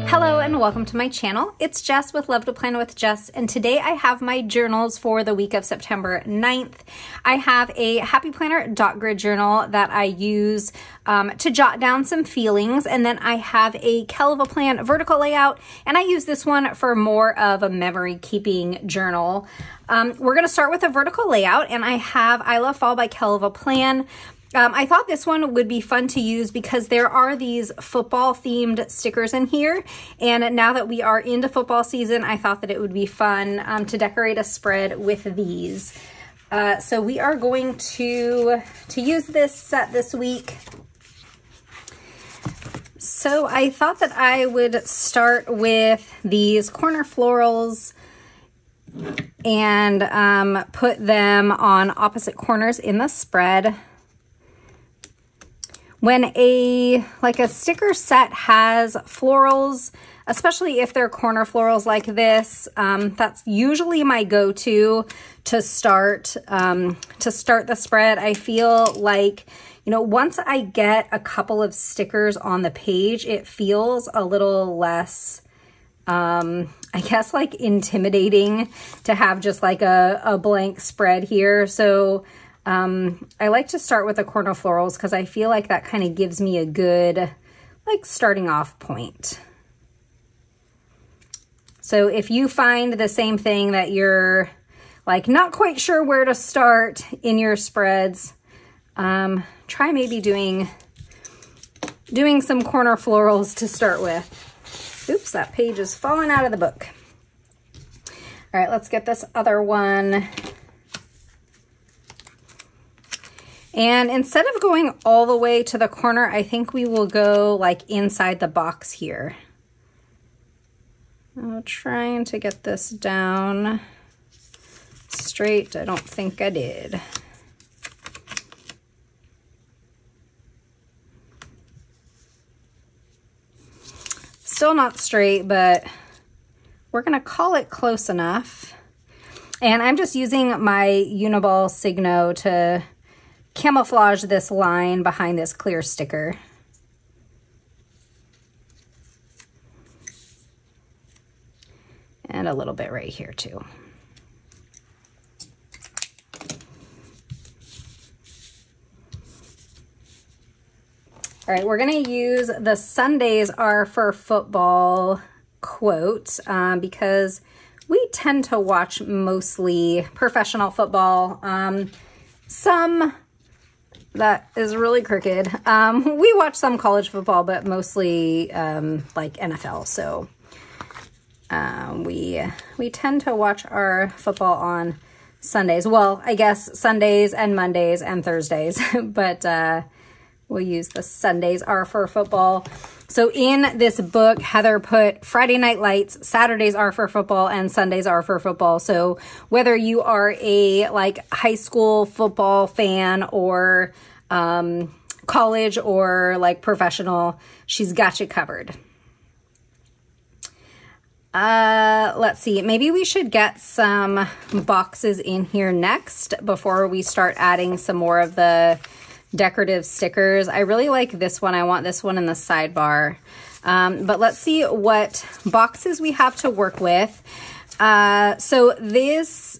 Hello and welcome to my channel. It's Jess with Love to Plan with Jess, and today I have my journals for the week of September 9th. I have a Happy Planner dot grid journal that I use to jot down some feelings, and then I have a Kell of a Plan vertical layout, and I use this one for more of a memory keeping journal. We're going to start with a vertical layout, and I have I Love Fall by Kell of a Plan. I thought this one would be fun to use because there are these football themed stickers in here, and now that we are into football season, I thought that it would be fun to decorate a spread with these. So we are going to use this set this week. So I thought that I would start with these corner florals and put them on opposite corners in the spread. When a sticker set has florals, especially if they're corner florals like this, that's usually my go-to to start the spread. I feel like, you know, once I get a couple of stickers on the page, it feels a little less, I guess, like intimidating to have just like a blank spread here. So I like to start with the corner florals because I feel like that kind of gives me a good, like, starting off point. So if you find the same thing that you're, like, not quite sure where to start in your spreads, try maybe doing some corner florals to start with. Oops, that page is falling out of the book. All right, let's get this other one. And instead of going all the way to the corner, I think we will go like inside the box here. I'm trying to get this down straight. I don't think I did. Still not straight, but we're gonna call it close enough. And I'm just using my Uniball Signo to camouflage this line behind this clear sticker. And a little bit right here too. All right, we're gonna use the Sundays are for football quote because we tend to watch mostly professional football. That is really crooked. We watch some college football, but mostly like NFL. So we tend to watch our football on Sundays. Well, I guess Sundays and Mondays and Thursdays, but we'll use the Sundays are for football. So in this book, Heather put Friday Night Lights, Saturdays are for football, and Sundays are for football. So whether you are a like high school football fan or college or like professional, she's got you covered. Let's see, maybe we should get some boxes in here next before we start adding some more of the decorative stickers. I really like this one. I want this one in the sidebar. But let's see what boxes we have to work with. So this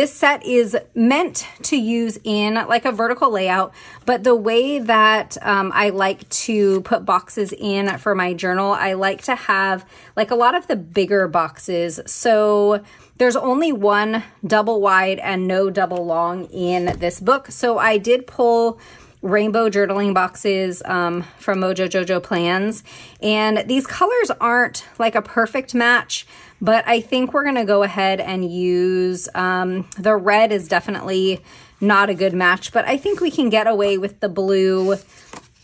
set is meant to use in like a vertical layout, but the way that I like to put boxes in for my journal, I like to have like a lot of the bigger boxes. So there's only one double wide and no double long in this book. So I did pull rainbow journaling boxes from Mojo Jojo Plans. And these colors aren't like a perfect match, but I think we're gonna go ahead and use, the red is definitely not a good match, but I think we can get away with the blue,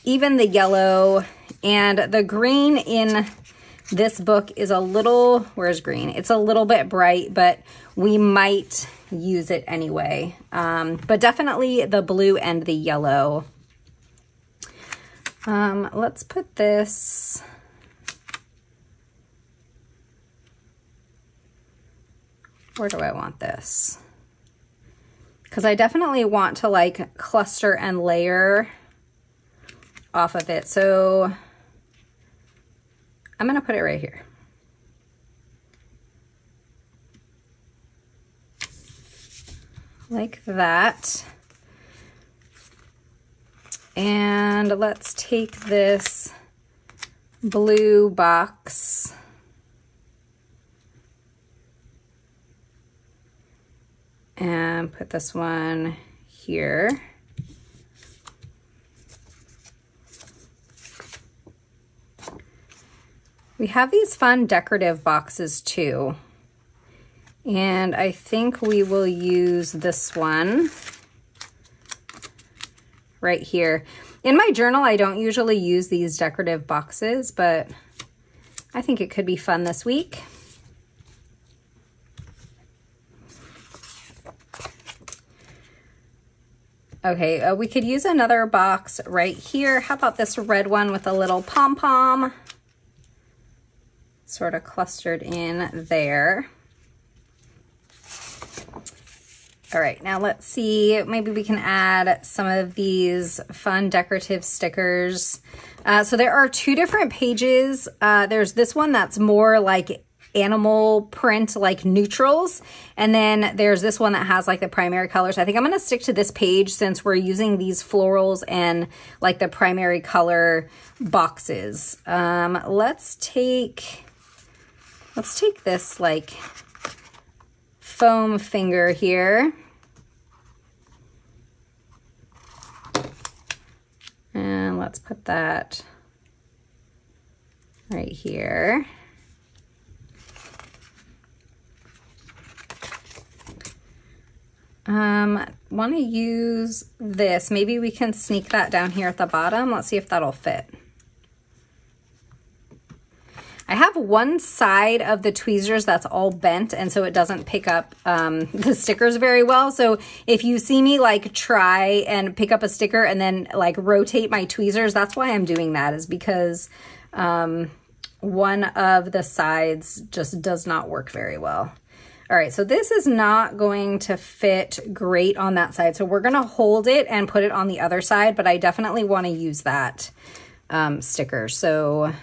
even the yellow, and the green in this book is a little, where's green? It's a little bit bright, but we might use it anyway. But definitely the blue and the yellow. Let's put this, where do I want this? Because I definitely want to like cluster and layer off of it. So I'm gonna put it right here. Like that. And let's take this blue box and put this one here. We have these fun decorative boxes too. And I think we will use this one right here. In my journal, I don't usually use these decorative boxes, but I think it could be fun this week. Okay, we could use another box right here. How about this red one with a little pom-pom sort of clustered in there? All right, now let's see, maybe we can add some of these fun decorative stickers. So there are two different pages. There's this one that's more like animal print, like neutrals. And then there's this one that has like the primary colors. I think I'm gonna stick to this page since we're using these florals and like the primary color boxes. Let's take this like foam finger here. And let's put that right here. Want to use this. Maybe we can sneak that down here at the bottom. Let's see if that'll fit. I have one side of the tweezers that's all bent, and so it doesn't pick up the stickers very well. So if you see me like try and pick up a sticker and then like rotate my tweezers, that's why I'm doing that, is because one of the sides just does not work very well. All right, so this is not going to fit great on that side. So we're gonna hold it and put it on the other side, but I definitely wanna use that sticker. So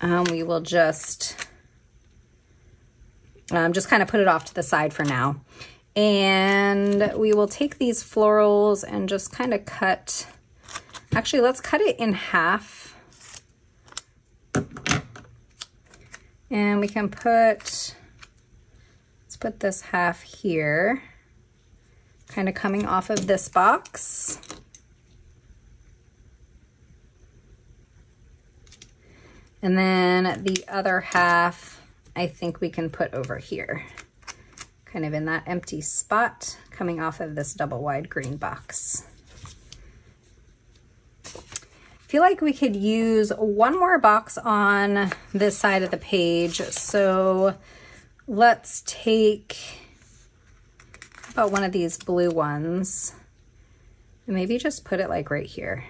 we will just kind of put it off to the side for now. And we will take these florals and just kind of cut, actually let's cut it in half. And we can let's put this half here, kind of coming off of this box. And then the other half, I think we can put over here, kind of in that empty spot coming off of this double wide green box. I feel like we could use one more box on this side of the page. So let's take about one of these blue ones and maybe just put it like right here.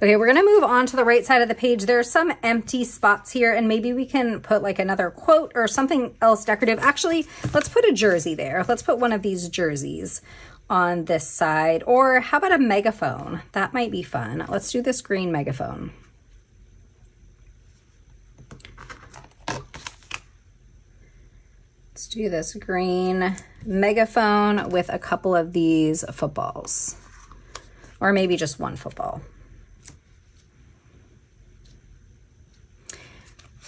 Okay, we're gonna move on to the right side of the page. There's some empty spots here, and maybe we can put like another quote or something else decorative. Actually, let's put a jersey there. Let's put one of these jerseys on this side. Or how about a megaphone? That might be fun. Let's do this green megaphone. Let's do this green megaphone with a couple of these footballs, or maybe just one football.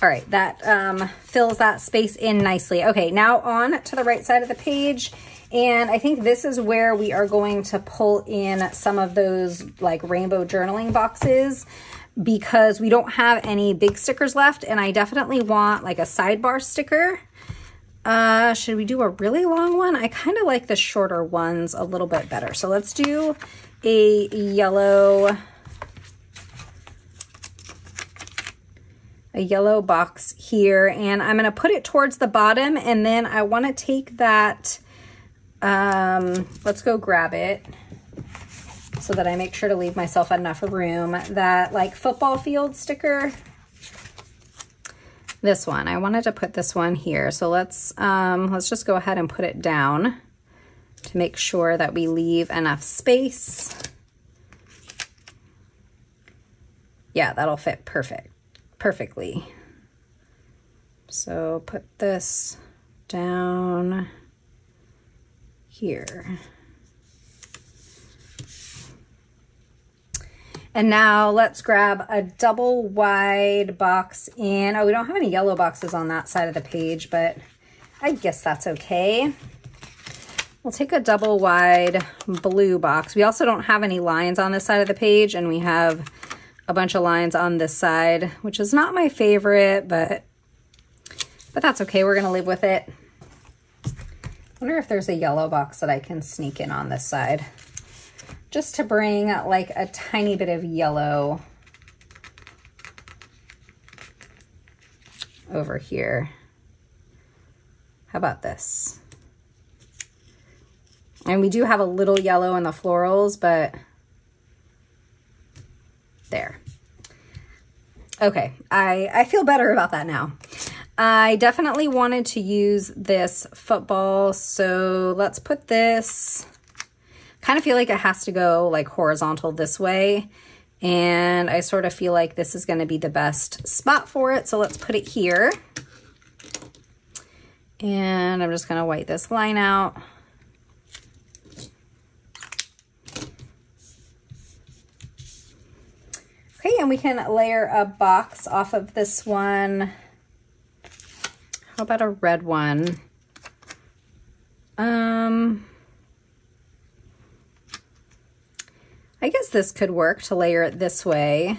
All right, that fills that space in nicely. Okay, now on to the right side of the page. And I think this is where we are going to pull in some of those like rainbow journaling boxes, because we don't have any big stickers left. And I definitely want like a sidebar sticker. Should we do a really long one? I kind of like the shorter ones a little bit better. So let's do a yellow box here, and I'm gonna put it towards the bottom, and then I want to take that, let's go grab it so that I make sure to leave myself enough room, that like football field sticker, this one. I wanted to put this one here, so let's just go ahead and put it down to make sure that we leave enough space. Yeah, that'll fit perfectly. So put this down here. And now let's grab a double wide box in, oh, we don't have any yellow boxes on that side of the page, but I guess that's okay. We'll take a double wide blue box. We also don't have any lines on this side of the page, and we have a bunch of lines on this side, which is not my favorite, but that's okay. We're gonna live with it. I wonder if there's a yellow box that I can sneak in on this side, just to bring like a tiny bit of yellow over here. How about this? And we do have a little yellow in the florals, but there. Okay, I feel better about that now. I definitely wanted to use this football, so let's put this, kind of feel like it has to go like horizontal this way, and I sort of feel like this is going to be the best spot for it, so let's put it here. And I'm just going to white this line out. Okay, and we can layer a box off of this one. How about a red one? I guess this could work to layer it this way.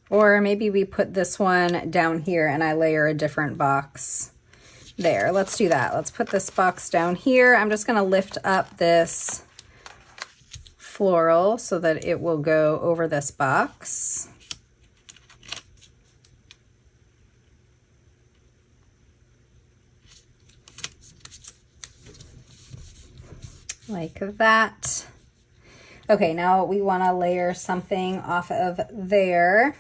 Or maybe we put this one down here and I layer a different box there. Let's do that. Let's put this box down here. I'm just going to lift up this floral so that it will go over this box. Like that. Okay, now we want to layer something off of there.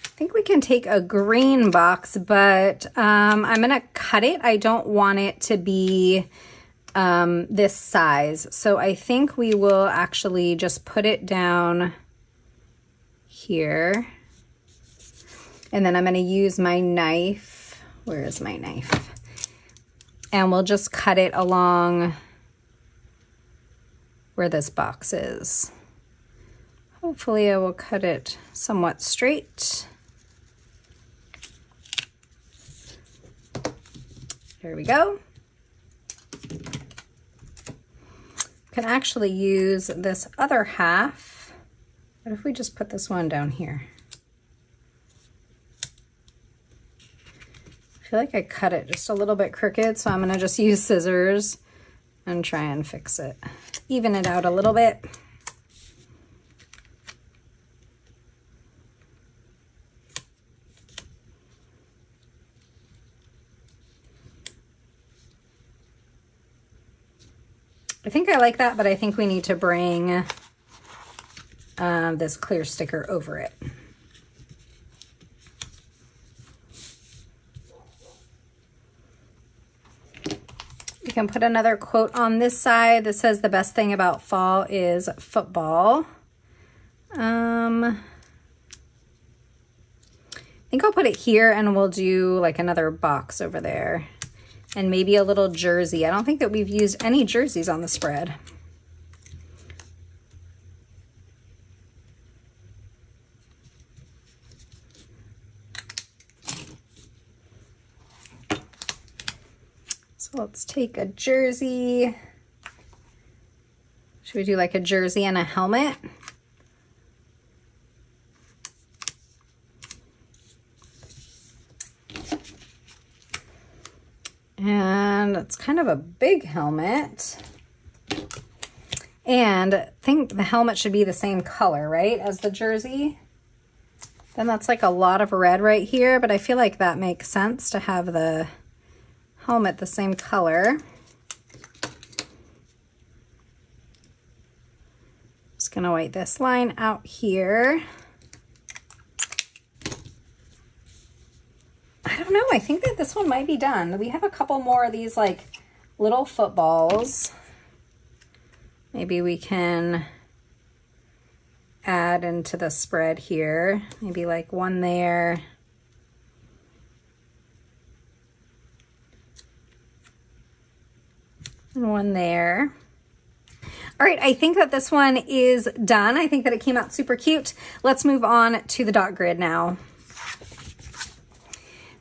I think we can take a green box, but I'm going to cut it. I don't want it to be this size. So I think we will actually just put it down here. And then I'm going to use my knife. Where is my knife? And we'll just cut it along where this box is. Hopefully I will cut it somewhat straight. There we go. Can actually use this other half. What if we just put this one down here? I feel like I cut it just a little bit crooked, so I'm gonna just use scissors and try and fix it. Even it out a little bit. I think I like that, but I think we need to bring this clear sticker over it. You can put another quote on this side that says the best thing about fall is football. I think I'll put it here and we'll do like another box over there and maybe a little jersey. I don't think that we've used any jerseys on the spread. So let's take a jersey. Should we do like a jersey and a helmet? And it's kind of a big helmet. And I think the helmet should be the same color, right, as the jersey. Then that's like a lot of red right here, but I feel like that makes sense to have the helmet the same color. Just gonna white this line out here. I don't know, I think that this one might be done. We have a couple more of these like little footballs. Maybe we can add into the spread here, maybe like one there. And one there. All right, I think that this one is done. I think that it came out super cute. Let's move on to the dot grid now.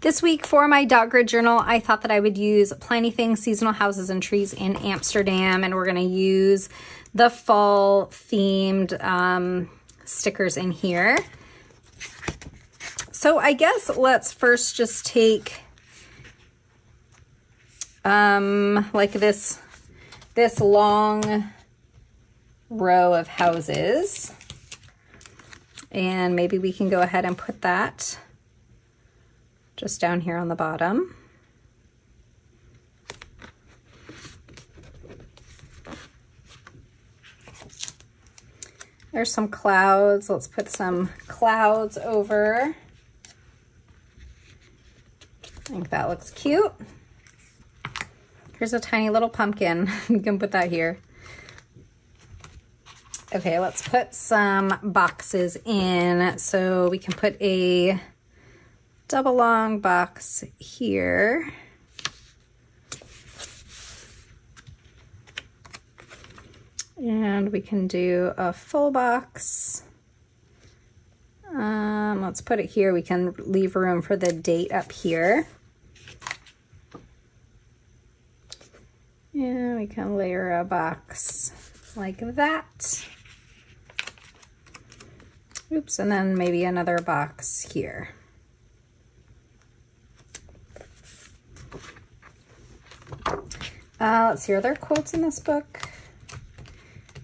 This week for my dot grid journal, I thought that I would use Planything Seasonal Houses and Trees in Amsterdam, and we're gonna use the fall themed stickers in here. So I guess let's first just take like this long row of houses, and maybe we can go ahead and put that just down here on the bottom. There's some clouds. Let's put some clouds over. I think that looks cute. Here's a tiny little pumpkin. You can put that here. Okay, let's put some boxes in. So we can put a double long box here. And we can do a full box. Let's put it here. We can leave room for the date up here. And we can layer a box like that. Oops, and then maybe another box here. Let's see, are there quotes in this book?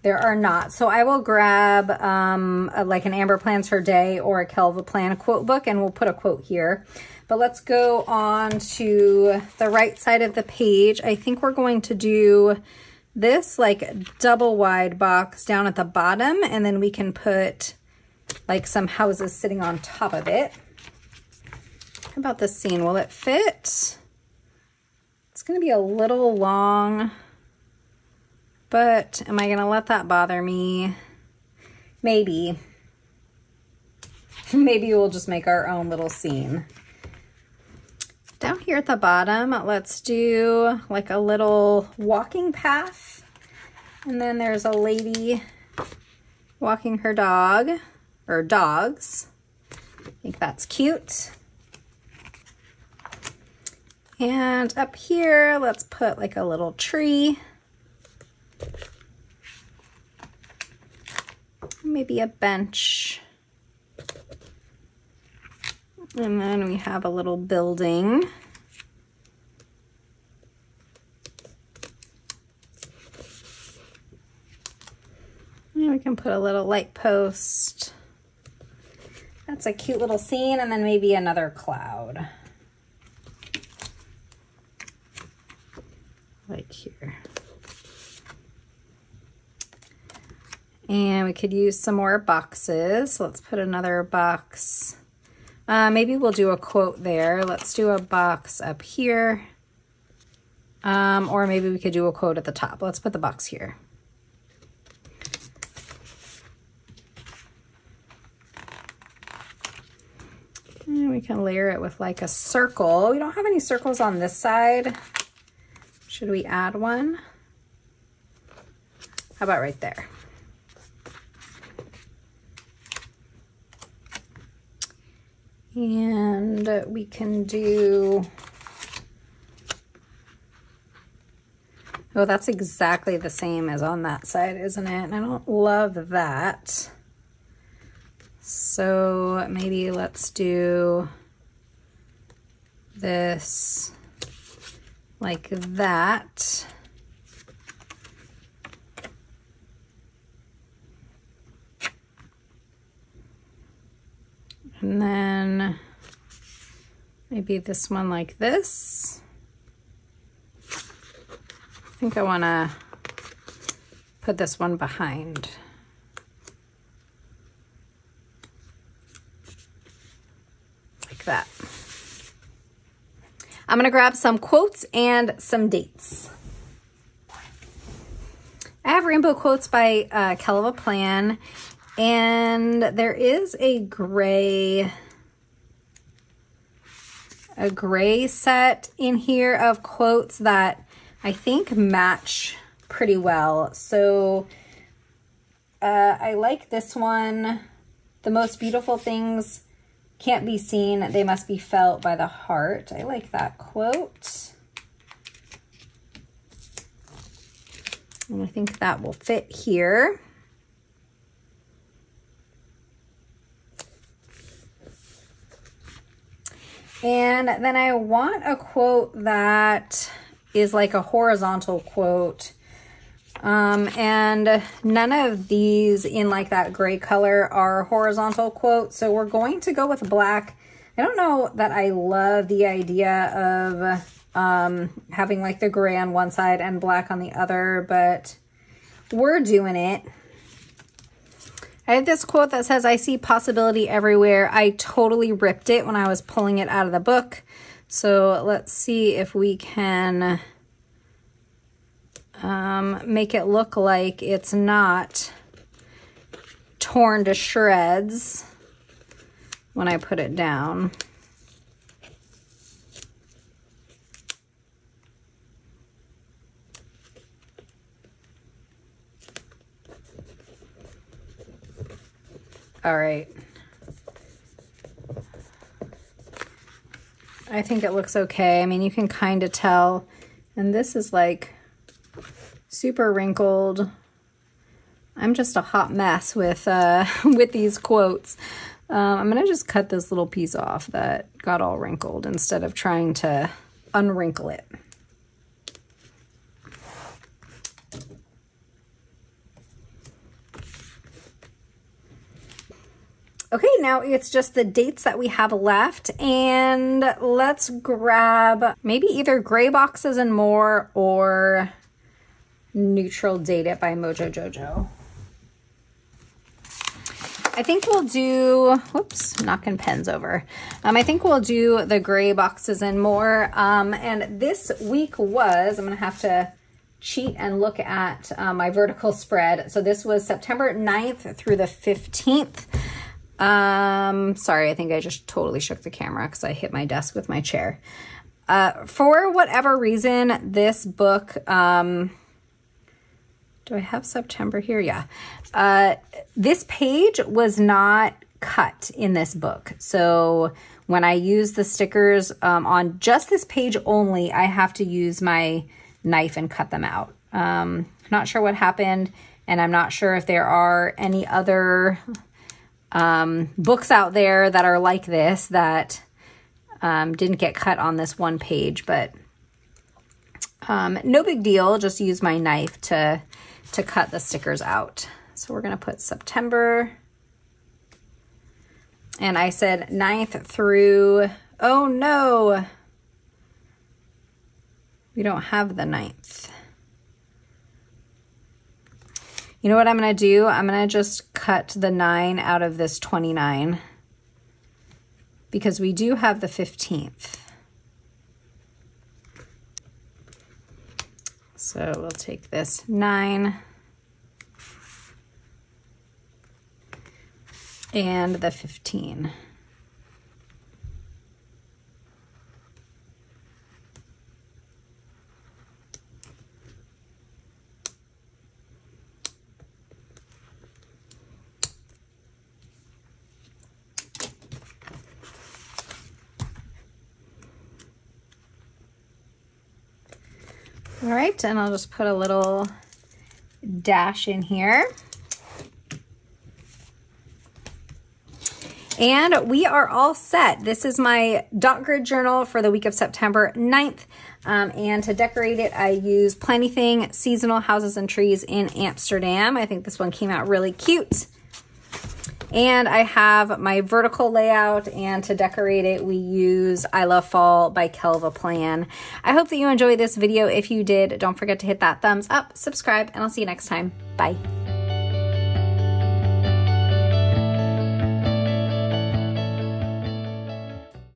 There are not. So I will grab like an Amber Plans Her Day or a Kelva Plan quote book, and we'll put a quote here. But let's go on to the right side of the page. I think we're going to do this like double wide box down at the bottom, and then we can put like some houses sitting on top of it. How about this scene? Will it fit? It's going to be a little long, but am I going to let that bother me? Maybe. Maybe we'll just make our own little scene. Down here at the bottom, let's do like a little walking path. And then there's a lady walking her dog, or dogs. I think that's cute. And up here, let's put like a little tree. Maybe a bench. And then we have a little building. And we can put a little light post. That's a cute little scene, and then maybe another cloud. Like here. And we could use some more boxes. Let's put another box. Maybe we'll do a quote there. Let's do a box up here. Or maybe we could do a quote at the top. Let's put the box here. And we can layer it with like a circle. We don't have any circles on this side. Should we add one? How about right there? And we can do, oh, that's exactly the same as on that side, isn't it? And I don't love that. So maybe let's do this like that. And then maybe this one like this. I think I want to put this one behind. Like that. I'm going to grab some quotes and some dates. I have rainbow quotes by Kelva Plan, and there is a gray set in here of quotes that I think match pretty well. So I like this one. The most beautiful things can't be seen, they must be felt by the heart. I like that quote. And I think that will fit here. And then I want a quote that is like a horizontal quote. And none of these in like that gray color are horizontal quotes. So we're going to go with black. I don't know that I love the idea of having like the gray on one side and black on the other, but we're doing it. I have this quote that says, "I see possibility everywhere." I totally ripped it when I was pulling it out of the book. So let's see if we can make it look like it's not torn to shreds when I put it down. All right. I think it looks okay. I mean, you can kind of tell. And this is like super wrinkled. I'm just a hot mess with these quotes. I'm gonna just cut this little piece off that got all wrinkled instead of trying to unwrinkle it. Okay, now it's just the dates that we have left, and let's grab maybe either Gray Boxes and More or Neutral Date It by Mojo Jojo. I think we'll do, whoops, knocking pens over. I think we'll do the Gray Boxes and More. And this week was, I'm gonna have to cheat and look at my vertical spread. So this was September 9th through the 15th. Sorry, I think I just totally shook the camera because I hit my desk with my chair. For whatever reason, this book, do I have September here? Yeah. This page was not cut in this book. So when I use the stickers on just this page only, I have to use my knife and cut them out. Not sure what happened, and I'm not sure if there are any other books out there that are like this that didn't get cut on this one page, but no big deal. Just use my knife to cut the stickers out. So we're gonna put September, and I said 9th through, oh no, we don't have the 9th. You know what I'm gonna do? I'm gonna just cut the 9 out of this 29 because we do have the 15th. So we'll take this 9 and the 15. All right, and I'll just put a little dash in here. And we are all set. This is my dot grid journal for the week of September 9th. And to decorate it, I use Plentything Seasonal Houses and Trees in Amsterdam. I think this one came out really cute. And I have my vertical layout, and to decorate it, we use I Love Fall by Kelva Plan. I hope that you enjoyed this video. If you did, don't forget to hit that thumbs up, subscribe, and I'll see you next time. Bye.